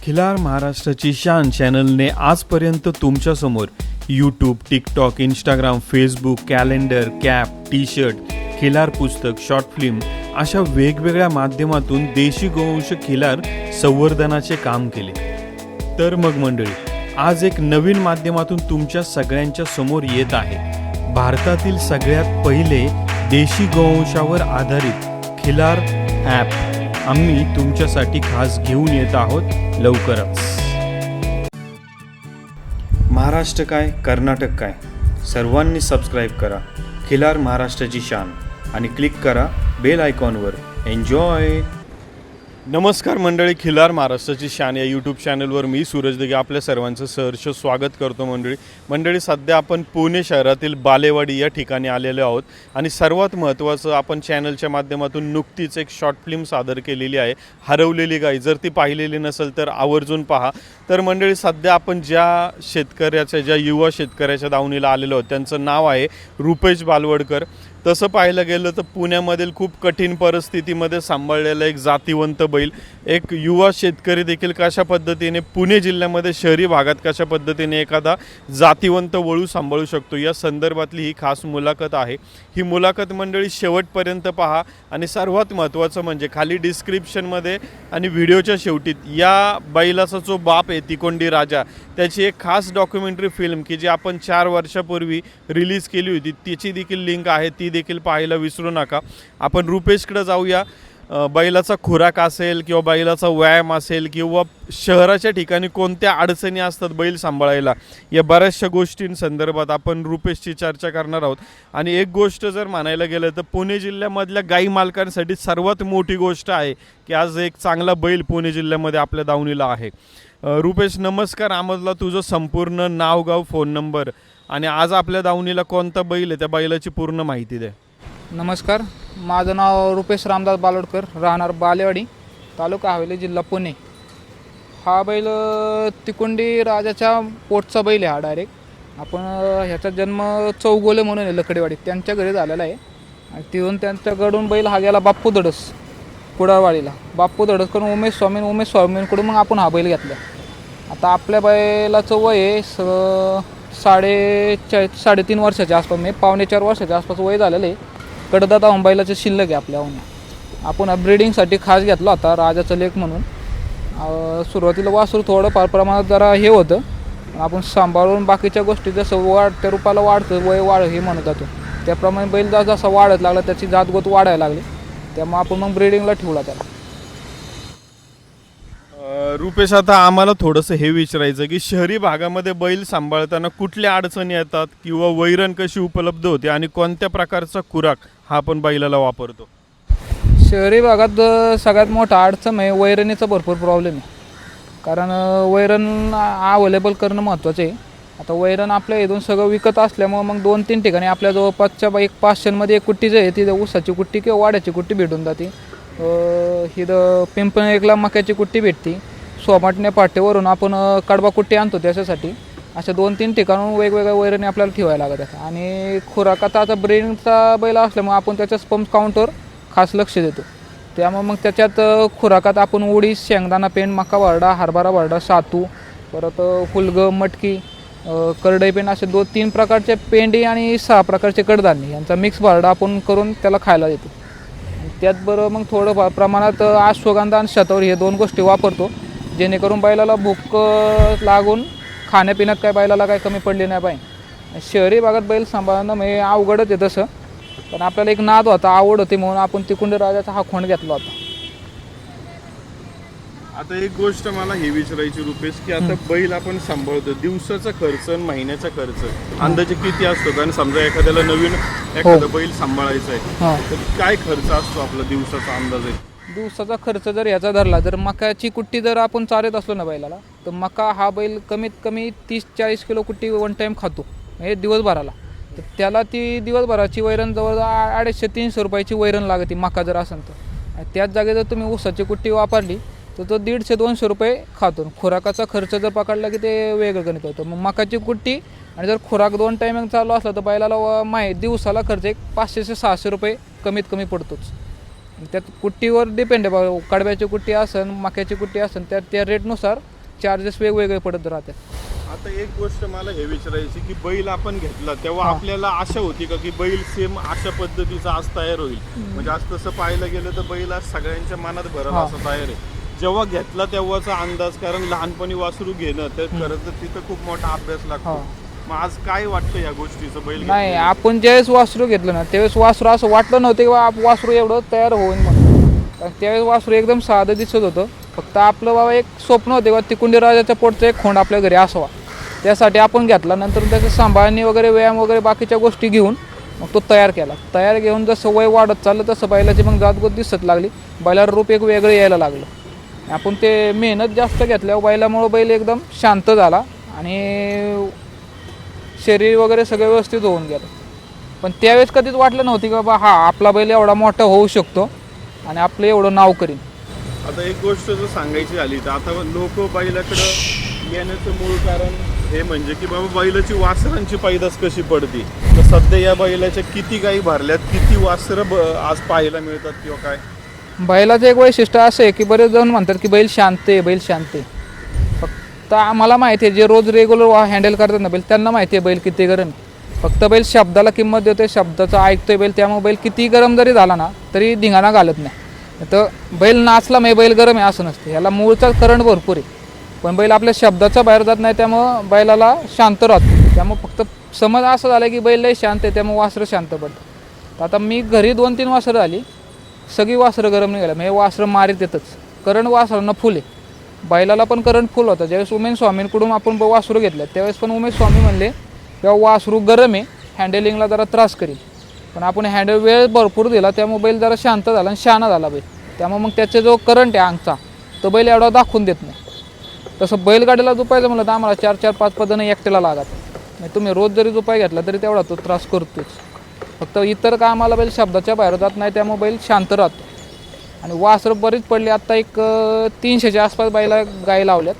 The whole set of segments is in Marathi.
खिलार महाराष्ट्राची शान चॅनलने आजपर्यंत तुमच्यासमोर YouTube, TikTok, Instagram, Facebook, calendar, cap, T shirt, खिलार पुस्तक, शॉर्ट फिल्म अशा वेगवेगळ्या माध्यमातून देशी गोवंश खिलार संवर्धनाचे काम केले. तर मग मंडळी, आज एक नवीन माध्यमातून तुमच्या सगळ्यांच्या समोर येत आहे. भारतातील सगळ्यात पहिले देशी गोवंशावर आधारित खिलार ॲप आम्ही तुमच्यासाठी खास घेऊन येत आहोत लवकरच. महाराष्ट्र काय, कर्नाटक काय, सर्वांनी सबस्क्राईब करा खिलार महाराष्ट्राची शान आणि क्लिक करा बेल आयकॉनवर. एन्जॉय. नमस्कार मंडळी, खिलार महाराष्ट्राची शान या यूट्यूब चॅनलवर मी सूरज दिघे आपल्या सर्वांचं सहर्ष स्वागत करतो. मंडळी सध्या आपण पुणे शहरातील बालेवाडी या ठिकाणी आलेलो आहोत आणि सर्वात महत्त्वाचं, आपण चॅनलच्या माध्यमातून नुकतीच एक शॉर्ट फिल्म सादर केलेली आहे, हरवलेली गाय. जर ती पाहिलेली नसेल तर आवर्जून पहा. तर मंडळी, सध्या आपण ज्या युवा शेतकऱ्याच्या दावणीला आलेलो आहोत त्यांचं नाव आहे रुपेश बालवडकर. तसं पाहायला गेलं तर पुण्यामधील खूप कठीण परिस्थितीमध्ये सांभाळलेला एक जातिवंत बैल, एक युवा शेतकरी देखील कशा पद्धतीने पुणे जिल्ह्यामध्ये शहरी भागात कशा पद्धतीने एखादा जातिवंत वळू सांभाळू शकतो, या संदर्भातली ही खास मुलाखत आहे. ही मुलाखत मंडळी शेवटपर्यंत पहा आणि सर्वात महत्त्वाचं म्हणजे खाली डिस्क्रिप्शनमध्ये आणि व्हिडिओच्या शेवटी या बैलाचा जो बाप आहे तिकोंडी राजा, त्याची एक खास डॉक्युमेंटरी फिल्म की जी आपण 4 वर्षापूर्वी रिलीज केली होती, त्याची देखील लिंक आहे, ती देखील पाहायला विसरू नका. आपण रुपेशकडे जाऊया. बैलाचा खुराक असेल किंवा बैलाचा व्यायाम असेल किंवा शहराच्या ठिकाणी कोणत्या अडचणी असतात बैल सांभाळायला, या बऱ्याचशा गोष्टींसंदर्भात आपण रुपेशची चर्चा करणार आहोत. आणि एक गोष्ट जर म्हणायला गेलं तर पुणे जिल्ह्यामधल्या गाई मालकांसाठी सर्वात मोठी गोष्ट आहे की आज एक चांगला बैल पुणे जिल्ह्यामध्ये आपल्या दावणीला आहे. रुपेश नमस्कार. आम्हाला तुझं संपूर्ण नाव, गाव, फोन नंबर आणि आज आपल्या दावणीला कोणता बैल आहे त्या बैलाची पूर्ण माहिती द्या. नमस्कार, माझं नाव रुपेश रामदास बालवडकर, राहणार बालेवाडी, तालुका हवेली, जिल्हा पुणे. हा बैल तिकोंडी राजाच्या पोटचा बैल आहे. हा डायरेक्ट आपण ह्याचा जन्म चौगोले म्हणून आहे लकडेवाडी, त्यांच्या घरी झालेला आहे. आणि तिथून त्यांच्याकडून बैल हा गेला बाप्पू धडस कुडाळवाडीला. बाप्पू धडसकडून उमेश स्वामींकडून मग आपण हा बैल घेतला. आता आपल्या बैलाचं वय आहे 3.5 वर्षाच्या आसपास, म्हणजे 4.25 वर्षाच्या आसपास वय झालेलं आहे. कडदाता बैलाचं शिल्लक आहे आपल्या. आपण ब्रीडिंगसाठी खास घेतला होता, राजाचं लेक म्हणून. सुरुवातीला वासरू थोडं फार प्रमाणात जरा हे होतं, आपण सांभाळून बाकीच्या गोष्टी जसं त्या रूपाला वाढतं, वय हे म्हणत जातो, त्याप्रमाणे बैल जसा वाढत लागला त्याची जातगोत वाढायला लागली, त्यामुळे आपण मग ब्रीडिंगला ठेवला त्याला. रुपेश, आता आम्हाला थोडंसं हे विचारायचं की शहरी भागामध्ये बैल सांभाळताना कुठल्या अडचणी येतात किंवा वैरण कशी उपलब्ध होते आणि कोणत्या प्रकारचा खुराक हा आपण बैलाला वापरतो? शहरी भागात सगळ्यात मोठा अडचण आहे वैरणीचा भरपूर प्रॉब्लेम आहे. कारण वैरण अवेलेबल करणं महत्त्वाचं आहे. आता वैरण आपल्या इथून सगळं विकत असल्यामुळं मग 2-3 ठिकाणी आपल्या जवळपासच्या एक 500मध्ये एक कुट्टी जे आहे ती ऊसाची कुट्टी किंवा वाड्याची कुट्टी भेटून जाते. इथं पिंपळनेरला मक्याची कुट्टी भेटते. सोमाटणे पाट्यावरून आपण कडबा कुट्टी आणतो त्याच्यासाठी. अशा 2-3 ठिकाणून वेगवेगळ्या वैरणी आपल्याला ठेवायला लागत आहे. आणि खुराकात आता ब्रीडिंगचा बैल असल्यामुळे आपण त्याच्या स्पम्प काउंटवर खास लक्ष देतो. त्यामुळे मग त्याच्यात खुराकात आपण उडीद, शेंगदाणा पेंड, मका भरडा, हरभरा भरडा, सातू, परत हुलगं, मटकी, करडई पेंड असे 2-3 प्रकारचे पेंडी आणि 6 प्रकारचे कडधान्य यांचा मिक्स भरडा आपण करून त्याला खायला देतो. त्याचबरोबर मग थोडं प्रमाणात अश्वगंधा आणि शतावरी हे 2 गोष्टी वापरतो, जेणेकरून बैलाला भूक लागून खाण्यापिण्यात काय बैलाला काय कमी पडली नाही पाहिजे. शहरी भागात बैल सांभाळणं म्हणजे अवघडच आहे तसं, पण आपल्याला एक नाद होता, आवड होती म्हणून आपण तिकोंडी राजाचा हा खोंड घेतला होता. आता एक गोष्ट मला हे विचारायची रुपेश, की आता बैल आपण सांभाळतो, दिवसाचा खर्च आणि महिन्याचा खर्च अंदाजे किती असतो? आणि समजा एखाद्याला नवीन एखादा बैल सांभाळायचा आहे तर काय खर्च असतो आपला दिवसाचा अंदाजे? दिवसाचा खर्च जर याचा धरला, जर मकाची कुट्टी जर आपण चारत असलो ना बैलाला, तर मका हा बैल कमीत कमी 30-40 किलो कुट्टी वन टाईम खातो म्हणजे दिवसभराला. तर त्याला ती दिवसभराची वैरण जवळ 250-300 रुपयाची वैरण लागते मका जर असेल तर. त्याच जागी जर तुम्ही ऊसाची कुट्टी वापरली तर तो 150-200 रुपये खातो. खुराकाचा खर्च जर पकडला की ते वेगळं गणित होतं. मग मकाची कुट्टी आणि जर खुराक 2 टायमिंग चालू असला तर बैलाला दिवसाला खर्च एक 500-600 रुपये कमीत कमी पडतोच. त्यात कुट्टीवर डिपेंड आहे बघा, कडब्याची कुट्टी असेल, मक्याची कुट्टी असेल, त्या रेटनुसार चार्जेस वेगवेगळे पडत राहतात. आता एक गोष्ट मला हे विचारायची की बैल आपण घेतला तेव्हा आपल्याला आशा होती का की बैल सेम अशा पद्धतीचा आज तयार होईल, म्हणजे आज तसं पाहायला गेलं तर बैल आज सगळ्यांच्या मनात भरला असा तयार आहे. जेव्हा घेतला तेव्हाचा अंदाज, कारण लहानपणी वासरू घेणं तर खरं तर तिथं खूप मोठा अभ्यास लागतो. मग आज काय वाटतं या गोष्टीचं बैल नाही, आपण ज्यावेळेस वासरू घेतलं ना त्यावेळेस वासरू असं वाटलं नव्हतं की बाबा वासरू एवढं तयार होईल म्हणून. कारण त्यावेळेस वासरू एकदम साधं दिसत होतं. फक्त आपलं बाबा एक स्वप्न होते किंवा तिकुंडी राजाच्या पोटचं एक खोंड आपल्या घरी असावा, त्यासाठी आपण घेतला. नंतर त्याचं सांभाळणी वगैरे व्यायाम वगैरे बाकीच्या गोष्टी घेऊन मग तो तयार केला. तयार घेऊन जसं वय वाढत चाललं तसं बैलाची मग जातगोत दिसत लागली, बैलाला रूप एक वेगळं यायला लागलं. आपण ते मेहनत जास्त घेतल्यावर बैलामुळं बैल एकदम शांत झाला आणि शरीर वगैरे सगळं व्यवस्थित होऊन गेलं. पण त्यावेळेस कधीच वाटलं नव्हती की बाबा हा आपला बैल एवढा मोठा होऊ शकतो आणि आपलं एवढं नाव करीन. आता एक गोष्ट जर सांगायची झाली तर आता लोक बैलाकडं येण्याचं मूळ कारण हे म्हणजे की बाबा बैलाची वासरांची पैदास कशी पडती. तर सध्या या बैलाच्या किती गाई भरल्यात, किती वासरं आज पाहायला मिळतात किंवा काय? बैलाचं एक वैशिष्ट्य असं आहे की बरेच जण म्हणतात की बैल शांत आहे, बैल शांत आहे. फक्त आम्हाला माहिती आहे, जे रोज रेग्युलर हँडल करतात ना बैल त्यांना माहिती आहे बैल किती गरम आहे. फक्त बैल शब्दाला किंमत देतोय, शब्दाचं ऐकतोय बैल, त्यामुळे बैल किती गरम जरी झाला ना तरी धिंगाणा घालत नाही. तर बैल नाचला म्हणजे बैल गरम आहे असं नसतं, ह्याला मूळचा करंट भरपूर आहे. पण बैल आपल्या शब्दाचा बाहेर जात नाही त्यामुळं बैलाला शांत राहतो. त्यामुळे फक्त समज असं झालं की बैल लय शांत आहे त्यामुळे वासरं शांत पडतं. तर आता मी घरी 2-3 वासरं आली, सगळी वासरं गरम निघाली, म्हणजे वासरं मारीत येतच. करंट वासरांना फुल आहे, बैलाला पण करंट फुल होता. ज्यावेळेस उमेश स्वामींकडून आपण वासरू घेतलं त्यावेळेस पण उमेश स्वामी म्हणले किंवा वासरू गरम आहे, हँडलिंगला जरा त्रास करेल. पण आपण हँडल वेळ भरपूर दिला त्यामुळे बैल जरा शांत झाला आणि शहाणा झाला बैल. त्यामुळे मग त्याचा जो करंट आहे अंगचा तो बैल एवढा दाखवून देत नाही. तसं बैलगाडीला झोपायचं म्हणलं तर आम्हाला 4-4-5 जण एकट्याला लागत नाही. तुम्ही रोज जरी झोपाय घेतला तरी तेवढा तो त्रास करतोच. फक्त इतर कामाला बैल शब्दाच्या बाहेर जात नाही त्यामुळे बैल शांत राहतो. आणि वासरं बरीच पडली, आत्ता एक 300च्या आसपास बैला गाई लावल्यात.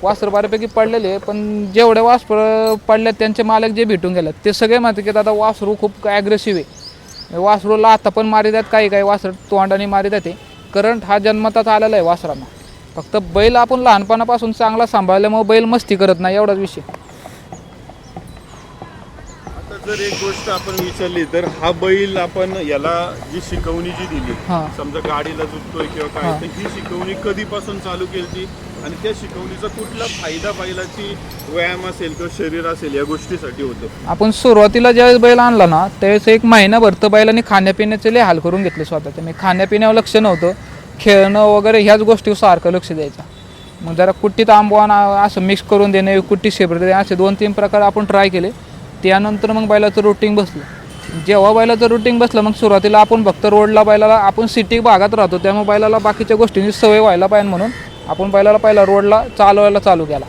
वासरं बऱ्यापैकी पडलेले, पण जेवढे वासरं पडल्यात त्यांचे मालक जे भेटून गेल्यात ते सगळे माहिती की आता वासरू खूप ॲग्रेसिव्ह आहे. वासरूला आता पण मारी द्यात, काही वासरं तोंडाने मारी देते. करंट हा जन्मताच आलेला आहे वासरांना. फक्त बैल आपण लहानपणापासून चांगला सांभाळल्यामुळे बैल मस्ती करत नाही, एवढाच विषय. आता जर एक गोष्ट आपण विचारली तर हा बैल आपण याला जी शिकवणी जी दिली, समजा गाडीला जुटतोय किंवा काय, तर ही शिकवणी कधीपासून चालू केली आणि त्या शिकवणीचा कुठला फायदा बैलाची व्यायाम असेल किंवा शरीर असेल या गोष्टीसाठी होतो? आपण सुरुवातीला ज्यावेळेस बैल आणला ना त्यावेळेस एक महिनाभर तर बैलांनी खाण्यापिण्याचे लय हाल करून घेतले स्वतःचे. मी खाण्यापिण्यावर लक्ष नव्हतं, खेळणं वगैरे ह्याच गोष्टीवर सारखं लक्ष द्यायचं. मग जरा कुट्टीत आंबवान असं मिक्स करून देणे, कुट्टी शेपट देणे, असे 2-3 प्रकार आपण ट्राय केले. त्यानंतर मग बैलाचं रुटीन बसलं. जेव्हा बैलाचं रुटीन बसलं मग सुरुवातीला आपण फक्त रोडला बैलाला, आपण सिटी भागात राहतो त्यामुळे बैलाला बाकीच्या गोष्टींची सवय व्हायला पाहिजे म्हणून आपण बैलाला पहिला रोडला चालवायला चालू केला.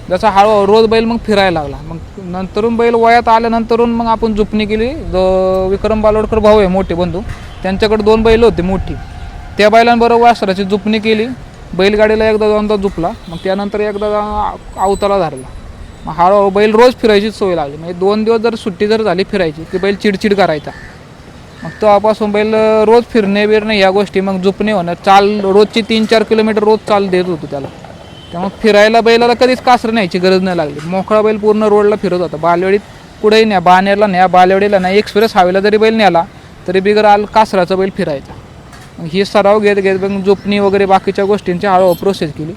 जसा हळूहळू रोज बैल मग फिरायला लागला. मग नंतरून बैल वयात आल्यानंतरून मग आपण जुपणी केली. जो विक्रम बालोडकर भाऊ आहे मोठे बंधू, त्यांच्याकडे 2 बैल होते मोठी, त्या बैलांबरोबर वासराची जुपणी केली. बैलगाडीला एकदा 2दा जुपला, मग त्यानंतर एकदा अवताला धरला. मग हळूहळू बैल रोज फिरायची सवय लागली. म्हणजे 2 दिवस जर सुट्टी जर झाली फिरायची की बैल चिडचिड करायचा. मग तेव्हापासून बैल रोज फिरणे बिरणे या गोष्टी, मग जुपणे होणं, चाल रोजची 3-4 किलोमीटर रोज चाल देत होतो त्याला. त्यामुळे फिरायला बैलाला कधीच कासरं न्यायची गरज नाही लागली. मोकळा बैल पूर्ण रोडला फिरत होता. बालवाडीत कुठेही न्या, बानेरला न्या, बालेवाडीला न्या, एक्सप्रेस हायवेला जरी बैल न्याला तरी बिगर कासराचा बैल फिरायचा. मग ही सराव घेत मग जुपणी वगैरे बाकीच्या गोष्टींची हळूहळू प्रोसेस केली.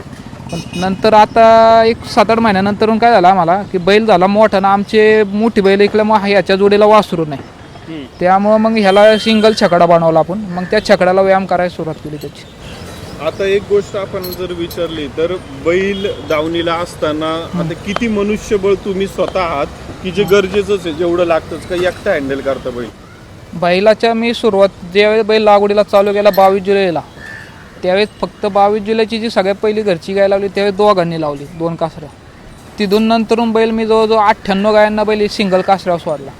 पण नंतर आता एक 7-8 महिन्यानंतर काय झालं आम्हाला की बैल झाला मोठा ना, आमचे मोठी बैल ऐकल्यामुळे ह्याच्या जोडीला वासरू नाही. त्यामुळं मग ह्याला सिंगल छकडा बनवला आपण. मग त्या छकड्याला व्यायाम करायला सुरुवात केली त्याची. आता एक गोष्ट आपण जर विचारली तर बैल दावणीला असताना आता किती मनुष्यबळ तुम्ही स्वतः आहात की जे गरजेचंच आहे, जेवढं लागतंच का एकटा हँडल करता बैल? बैलाच्या मी सुरुवात ज्यावेळेस बैल लागवडीला चालू केला 22 जुलैला, त्यावेळेस फक्त 22 जुलैची जी सगळ्यात पहिली घरची गाय लावली त्यावेळेस दोघांनी लावली 2 कासऱ्या. तिथून नंतरून बैल मी जवळजवळ 98 गायांना बैल सिंगल कासऱ्यावर सोडला.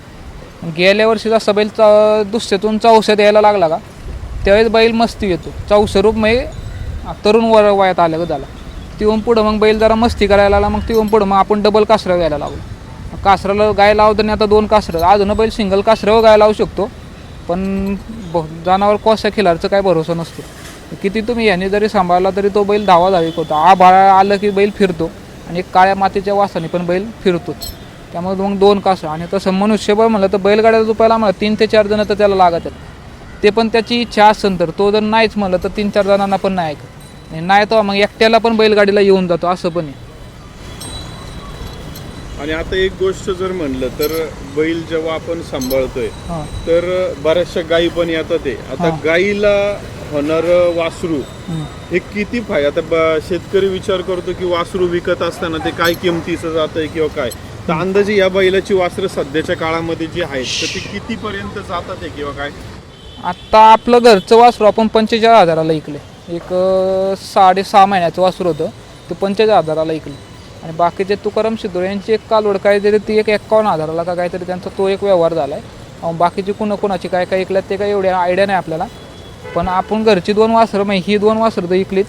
गेल्या वर्षी जसा बैल दुसऱ्यातून चौसऱ्यात यायला लागला का त्यावेळेस बैल मस्ती येतो. चौसरूप म्हणजे तरुण वयात आलं झाला. तिथून पुढं मग बैल जरा मस्ती करायला लागला. मग तिथून पुढं मग आपण डबल कासऱ्या घ्यायला लागलो. कासऱ्याला गाय लावताना आता 2 कासरं, अजून बैल सिंगल कासऱ्यावर गाय लावू शकतो. पण जनावर कोसा खिलारचं काय भरोसा नसतो. किती तुम्ही याने जरी सांभाळला तरी तो बैल धावाधावी करतो. आभाळ आलं की बैल फिरतो आणि काळ्या मातीच्या वासाने पण बैल फिरतोच. त्यामुळे मग 2 कासं. आणि तसं मनुष्यबळ म्हणलं तर बैलगाड्या झोपायला मला 3 ते 4 जण तर त्याला लागत आहेत. ते पण त्याची इच्छा असेल तर. तो जर नाहीच म्हणलं तर 3-4 जणांना पण नाही ऐकत. आणि नाही तो मग एकट्याला पण बैलगाडीला येऊन जातो, असं पण आहे. आणि आता एक गोष्ट जर म्हणलं तर बैल जेव्हा आपण सांभाळतोय हां तर बऱ्याचशा गायी पण येतात ते. आता गायीला होणार वासरू हे किती फायदा. आता शेतकरी विचार करतो की वासरू विकत असताना ते काय किमतीचं जातंय किंवा काय, तर अंदाजे या बैलाची वासरं सध्याच्या काळामध्ये जी आहेत तर ती कितीपर्यंत जातात आहे किंवा काय? आत्ता आपलं घरचं वासरू आपण 45,000ला ऐकले. एक 6.5 महिन्याचं वासरू होतं, ते 45,000ला ऐकले. आणि बाकीचे तुकाराम शितोळे यांची एक कालवड काहीतरी ती एक 51,000ला का काहीतरी त्यांचा तो एक व्यवहार झाला आहे. बाकीची कोणाची काय काय ऐकल्यात ते काय एवढी आयडिया नाही आपल्याला. पण आपण घरची 2 वासरं म्हणजे ही 2 वासरं तर ऐकलीच.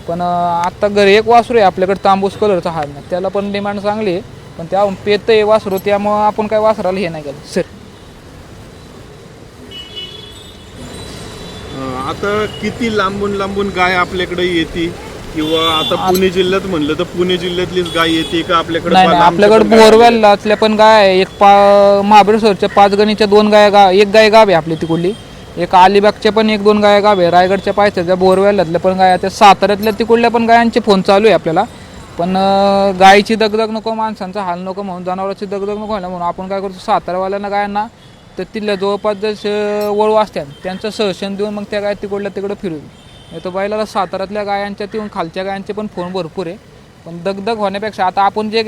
पण आत्ता घरी एक वासरू आहे आपल्याकडे तांबूस कलरचा हार नाही, त्याला पण डिमांड चांगली आहे. पण त्या पेत आहे वासरू, त्यामुळं आपण काय वासराला हे नाही केलं सर. आता किती लांबून लांबून गाय आपल्याकडे येते किंवा आता पुणे जिल्ह्यात म्हणलं तर पुणे जिल्ह्यातलीच गाय येते का आपल्याकडे? नाही, आपल्याकडे बोरवेलला पण गाय आहे. एक महाबळेश्वरच्या 5 गणीच्या 2 गाय, एक गाय गाव आहे आपली तिकडली. एक अलिबागच्या पण 1-2 गाय गाव आहे. रायगडच्या पायथ्याच्या बोरवेलला पण गाय. त्या साताऱ्यातल्या तिकडल्या पण गायांचे फोन चालू आहे आपल्याला. पण गायीची दगदग नको, माणसांचा हाल नको म्हणून, जनावरांची दगदग नको व्हायला म्हणून आपण काय करतो, सातारावाल्यांना गायांना तर तिथल्या जवळपास जर वळू असतात त्यांचं सहशन देऊन मग त्या गाय तिकडल्या तिकडं फिरवली. नाही तर बैलाला साताऱ्यातल्या गायांच्या तिथून खालच्या गायांचे पण फोन भरपूर आहे. पण दगदग होण्यापेक्षा आता आपण जे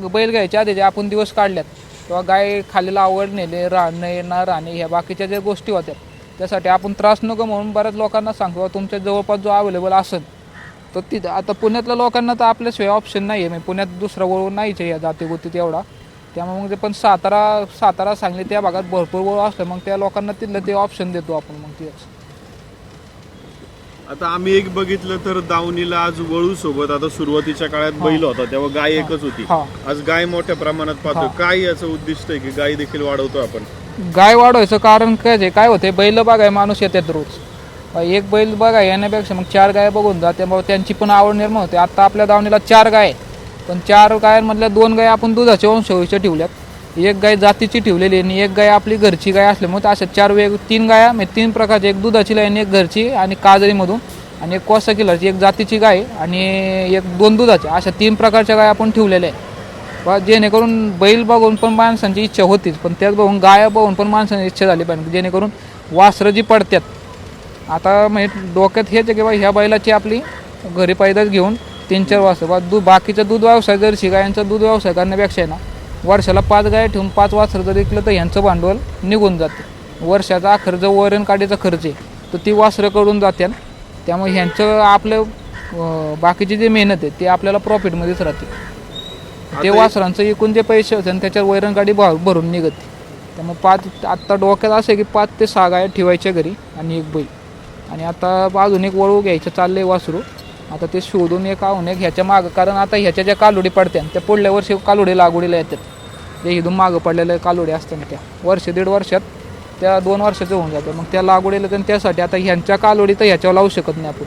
बैल घ्यायच्या आधी जे आपण दिवस काढल्यात तेव्हा गाय खालीला आवड नेले, राहणे ना राहणे ह्या बाकीच्या ज्या गोष्टी होत्या त्यासाठी आपण त्रास नको म्हणून बऱ्याच लोकांना सांगतो तुमच्या जवळपास जो अवेलेबल असेल तर तिथं. आता पुण्यातल्या लोकांना तर आपल्याशिवाय ऑप्शन नाही आहे, म्हणजे पुण्यात दुसरा वळू नाहीच आहे या जातीगोतीत एवढा. त्यामुळे मग ते पण सातारा सांगली त्या भागात भरपूर वळू असतं, मग त्या लोकांना तिथलं ते ऑप्शन देतो आपण मग तेच. आता आम्ही एक बघितलं तर दावणीला आज वळू सोबत, आता सुरुवातीच्या काळात बैल होता तेव्हा गाय एकच होती, आज गाय मोठ्या प्रमाणात पाहतो. काय याचं उद्दिष्ट आहे की गाय देखील वाढवतो आपण? गाय वाढवायचं कारण काय होते, बैल बघाय माणूस येतात रोज. एक बैल बघा येण्यापेक्षा मग 4 गाय बघून जाते, मग त्यांची पण आवड निर्माण होते. आता आपल्या दावणीला 4 गाय, पण 4 गायांमधल्या 2 गाय आपण दुधाच्या वंशावळीच्या ठेवल्यात, 1 गाय जातीची ठेवलेली आणि 1 गाय आपली घरची गाय असल्यामुळे अशा 4 3 गाया म्हणजे 3 प्रकारचे, एक दुधाची लाईन, एक घरची आणि काजळीमधून, आणि एक कोसा किलरची, एक जातीची गाय आणि 2 दुधाच्या, अशा 3 प्रकारच्या गाय आपण ठेवलेल्या आहे. जेणेकरून बैल बघून पण माणसांची इच्छा होतीच, पण त्याच बघून गाया बघून पण माणसांची इच्छा झाली पाहिजे, जेणेकरून वासरं जी पडतात. आता म्हणजे डोक्यात हेच आहे की बा ह्या बैलाची आपली घरी पैदाच घेऊन 3-4 वासरं बाकीचा दूध व्यवसाय जर्सी गायांचा दूध व्यवसाय करण्यापेक्षा आहे ना, वर्षाला 5 गाय ठेवून 5 वासरं जर विकलं तर ह्यांचं भांडवल निघून जाते. वर्षाचा खर्च, वैरण काढीचा खर्च आहे तर ती वासरं कडून जाते. त्यामुळे ह्यांचं आपलं बाकीची जी मेहनत आहे ती आपल्याला प्रॉफिटमध्येच राहते. ते वासरांचं एकूण जे पैसे होते आणि त्याच्यावर वैरण गाडी भरून निघते. त्यामुळे 5 आत्ता डोक्यात असं आहे की 5 ते 6 गाय ठेवायच्या घरी आणि 1 बैल. आणि आता अजून एक वळू घ्यायचं चाललंय वासरू. आता ते शोधून एक आहून एक ह्याच्या मागं, कारण आता ह्याच्या ज्या कालोडी पडत्या त्या पुढल्या वर्षी कालोडी लागवडीला येतात. जे इथून मागं पडलेल्या कालोडी असतात त्या 1-1.5 वर्षात त्या 2 वर्षाचं होऊन जातं. मग त्या लागवडीला तर त्यासाठी आता ह्यांच्या कालोडी तर ह्याच्यावर लावू शकत नाही आपण.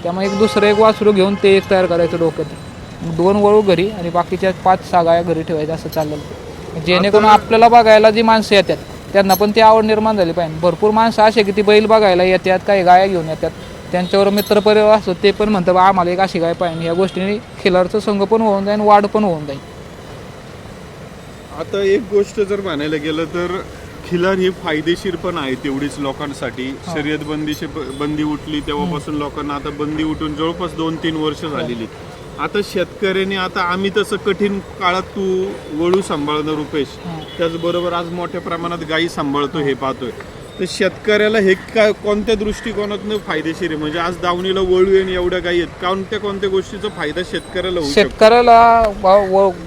त्यामुळे दुसरं एक वासरू घेऊन ते एक तयार करायचं डोक्यात. 2 वळू घरी आणि बाकीच्या 5-6 गाया घरी ठेवायचं असं चाललेलं, जेणेकरून आपल्याला बघायला जी माणसं येतात त्यांना पण ती आवड निर्माण झाली पाहिजे. भरपूर माणसं असे की ती बैल बघायला येतात, काही गाया घेऊन येतात, त्यांच्यावर मित्रपरिवार असतो ते पण म्हणतात आम्हाला एक अशी गाय पाहिजे. ह्या गोष्टीने खिलारचं संगोपन होऊन जाईल, वाढ पण होऊन जाईल. आता एक गोष्ट जर म्हणायला गेलं तर खिलार ही फायदेशीर पण आहे तेवढीच लोकांसाठी. शर्यत बंदी उठली तेव्हापासून लोकांना आता बंदी उठून जवळपास 2-3 वर्ष झालेली. आता शेतकऱ्याने, आता आम्ही तसं कठीण काळात तू वळू सांभाळणं रुपेश, त्याचबरोबर आज मोठ्या प्रमाणात गायी सांभाळतो हे पाहतोय, तर शेतकऱ्याला हे काय कोणत्या दृष्टिकोनातून फायदेशीर आहे? म्हणजे आज दावणीला वळू येऊन एवढ्या गायी आहेत, कोणत्या गोष्टीचा फायदा शेतकऱ्याला होऊ शकतो? शेतकऱ्याला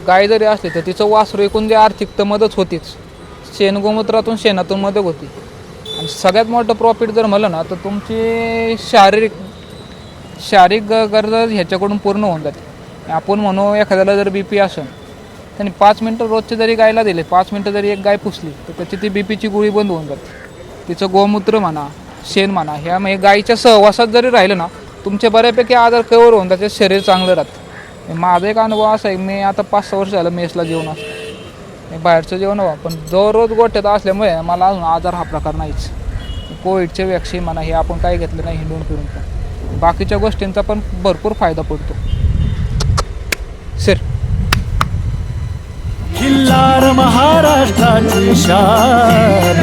गाय जरी असली तर तिचं वासरू एकूण जे आर्थिक तर मदत होतीच, शेणगोमूत्रातून शेणातून मदत होती. आणि सगळ्यात मोठं प्रॉफिट जर म्हणलं ना तर तुमची शारीरिक गरज ह्याच्याकडून पूर्ण होऊन जाते. आपण म्हणू एखाद्याला जर BP असेल त्यांनी 5 मिनटं रोजचे जरी गायला दिले, 5 मिनटं जरी एक गाय पुसली तर त्याची ती BPची गोळी बंद होऊन जाते. तिचं गोमूत्र म्हणा शेण म्हणा, ह्या म्हणजे गाईच्या सहवासात जरी राहिलं ना तुमचे बऱ्यापैकी आजार कव्हर होऊन त्याचे शरीर चांगलं राहतं. माझा एक अनुभव असा आहे, मी आता 5-6 वर्ष झालं मेसला जेवण असतं, मी बाहेरचं जेवण हवं, पण दररोज गोठ्यात असल्यामुळे मला अजून आजार हा प्रकार नाहीच. कोविडचे वॅक्सिन म्हणा हे आपण काही घेतलं नाही हिंडून फिरून, पण बाकीच्या गोष्टींचा पण भरपूर फायदा पडतो. सर खिल्लार महाराष्ट्राची शान